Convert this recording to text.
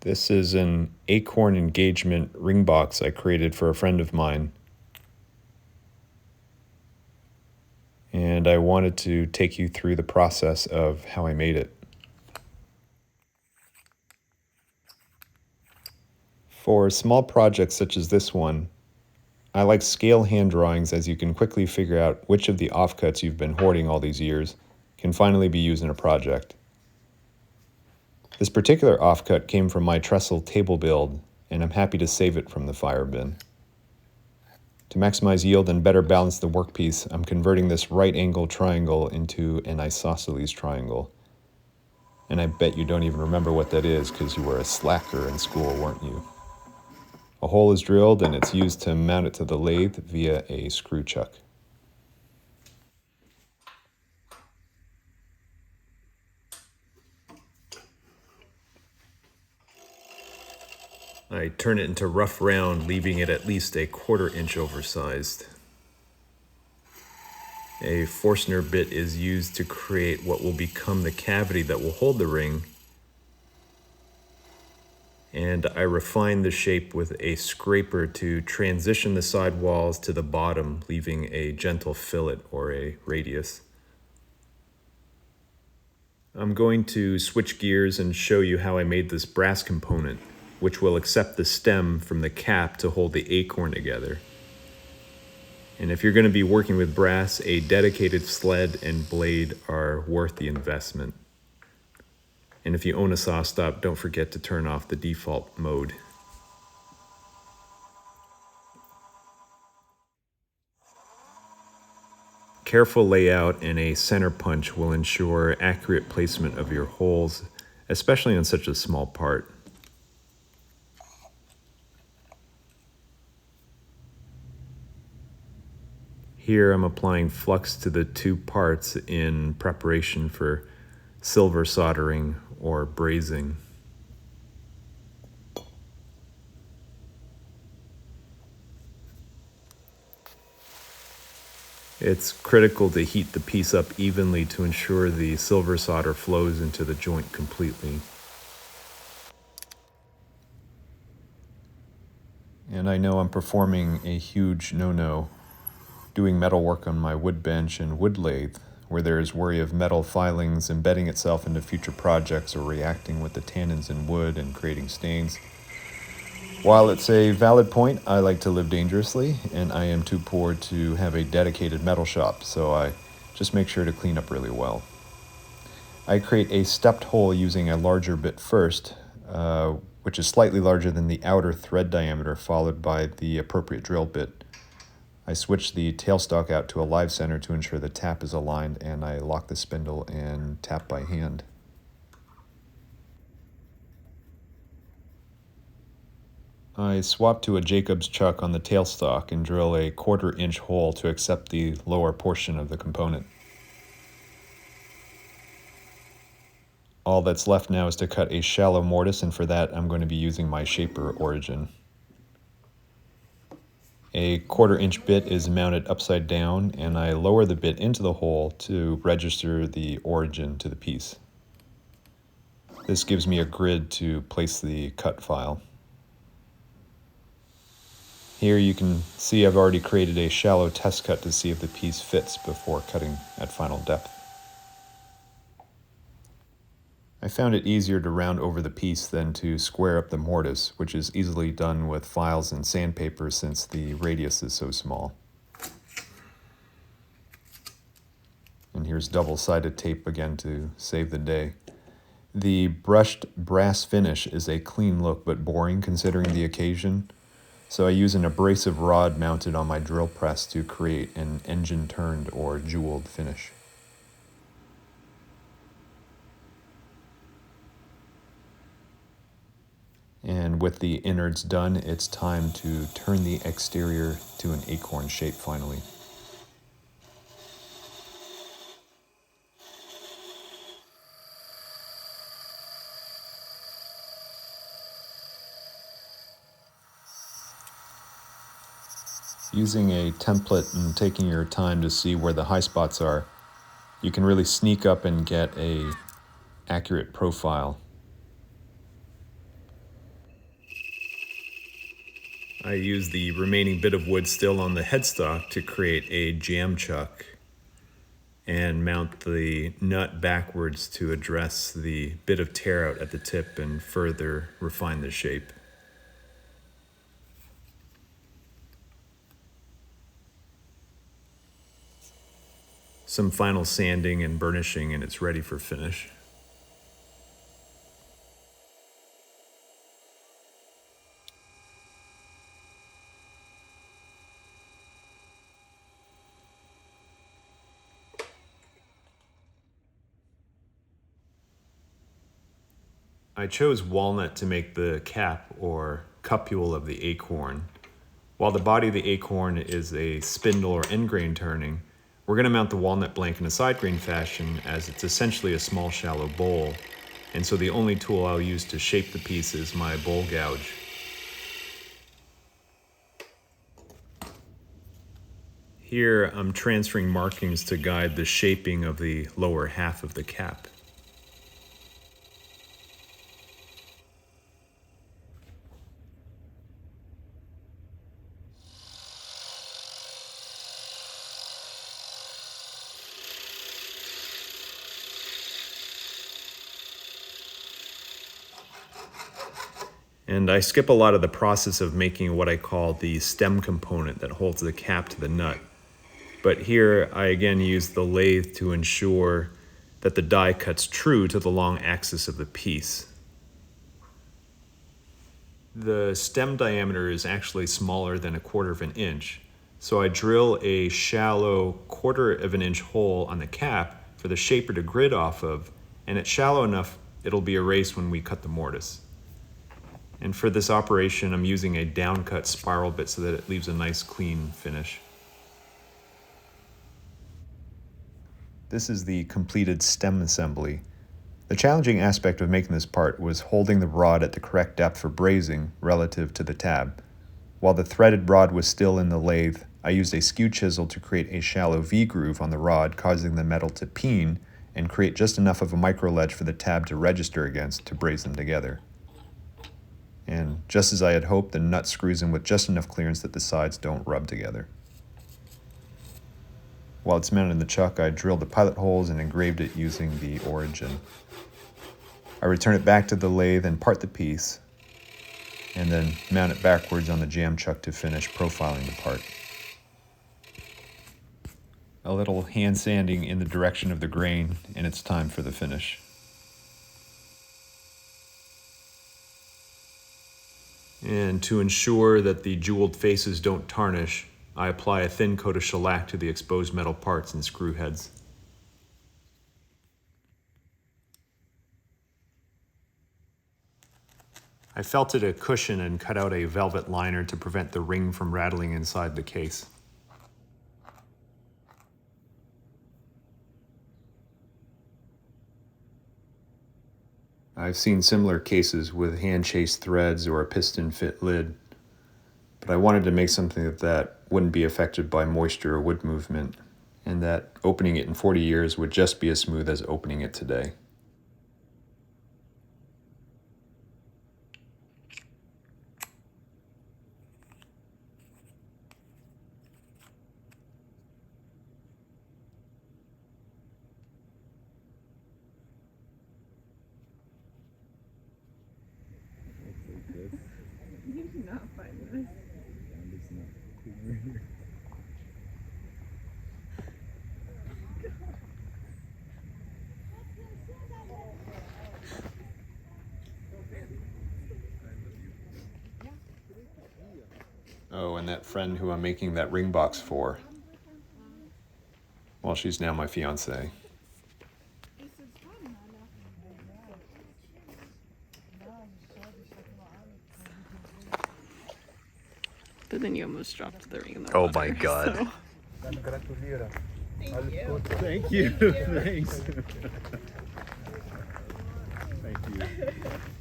This is an Acorn engagement ring box I created for a friend of mine. And I wanted to take you through the process of how I made it. For small projects such as this one, I like scale hand drawings as you can quickly figure out which of the offcuts you've been hoarding all these years can finally be used in a project. This particular offcut came from my trestle table build, and I'm happy to save it from the fire bin. To maximize yield and better balance the workpiece, I'm converting this right-angle triangle into an isosceles triangle. And I bet you don't even remember what that is because you were a slacker in school, weren't you? A hole is drilled and it's used to mount it to the lathe via a screw chuck. I turn it into rough round, leaving it at least a 1/4 inch oversized. A Forstner bit is used to create what will become the cavity that will hold the ring. And I refine the shape with a scraper to transition the side walls to the bottom, leaving a gentle fillet or a radius. I'm going to switch gears and show you how I made this brass component, which will accept the stem from the cap to hold the acorn together. And if you're going to be working with brass, a dedicated sled and blade are worth the investment. And if you own a saw stop, don't forget to turn off the default mode. Careful layout and a center punch will ensure accurate placement of your holes, especially on such a small part. Here I'm applying flux to the two parts in preparation for silver soldering or brazing. It's critical to heat the piece up evenly to ensure the silver solder flows into the joint completely. And I know I'm performing a huge no-no doing metal work on my wood bench and wood lathe, where there is worry of metal filings embedding itself into future projects or reacting with the tannins in wood and creating stains. While it's a valid point, I like to live dangerously, and I am too poor to have a dedicated metal shop, so I just make sure to clean up really well. I create a stepped hole using a larger bit first, which is slightly larger than the outer thread diameter, followed by the appropriate drill bit. I switch the tailstock out to a live center to ensure the tap is aligned, and I lock the spindle and tap by hand. I swap to a Jacob's chuck on the tailstock and drill a 1/4 inch hole to accept the lower portion of the component. All that's left now is to cut a shallow mortise, and for that I'm going to be using my shaper origin. A 1/4 inch bit is mounted upside down, and I lower the bit into the hole to register the origin to the piece. This gives me a grid to place the cut file. Here you can see I've already created a shallow test cut to see if the piece fits before cutting at final depth. I found it easier to round over the piece than to square up the mortise, which is easily done with files and sandpaper since the radius is so small. And here's double-sided tape again to save the day. The brushed brass finish is a clean look but boring considering the occasion, so I use an abrasive rod mounted on my drill press to create an engine-turned or jeweled finish. And with the innards done, it's time to turn the exterior to an acorn shape finally. Using a template and taking your time to see where the high spots are, you can really sneak up and get an accurate profile. I use the remaining bit of wood still on the headstock to create a jam chuck and mount the nut backwards to address the bit of tear out at the tip and further refine the shape. Some final sanding and burnishing and it's ready for finish. I chose walnut to make the cap or cupule of the Acorn. While the body of the Acorn is a spindle or end grain turning, we're going to mount the walnut blank in a side grain fashion as it's essentially a small shallow bowl, and so the only tool I'll use to shape the piece is my bowl gouge. Here I'm transferring markings to guide the shaping of the lower half of the cap. And I skip a lot of the process of making what I call the stem component that holds the cap to the nut. But here I again use the lathe to ensure that the die cuts true to the long axis of the piece. The stem diameter is actually smaller than 1/4 of an inch, so I drill a shallow 1/4 of an inch hole on the cap for the shaper to grid off of, and it's shallow enough it'll be erased when we cut the mortise. And for this operation, I'm using a downcut spiral bit so that it leaves a nice clean finish. This is the completed stem assembly. The challenging aspect of making this part was holding the rod at the correct depth for brazing relative to the tab. While the threaded rod was still in the lathe, I used a skew chisel to create a shallow V-groove on the rod, causing the metal to peen and create just enough of a micro ledge for the tab to register against to braze them together. And just as I had hoped, the nut screws in with just enough clearance that the sides don't rub together. While it's mounted in the chuck, I drilled the pilot holes and engraved it using the origin. I return it back to the lathe and part the piece, and then mount it backwards on the jam chuck to finish profiling the part. A little hand sanding in the direction of the grain, and it's time for the finish. And to ensure that the jeweled faces don't tarnish, I apply a thin coat of shellac to the exposed metal parts and screw heads. I felted a cushion and cut out a velvet liner to prevent the ring from rattling inside the case. I've seen similar cases with hand-chased threads or a piston-fit lid, but I wanted to make something that wouldn't be affected by moisture or wood movement, and that opening it in 40 years would just be as smooth as opening it today. You do not find this. Oh, and that friend who I'm making that ring box for, well, she's now my fiancée. But then you almost dropped the ring in the Oh water, my God. so. Thank you. Thanks. Thank you.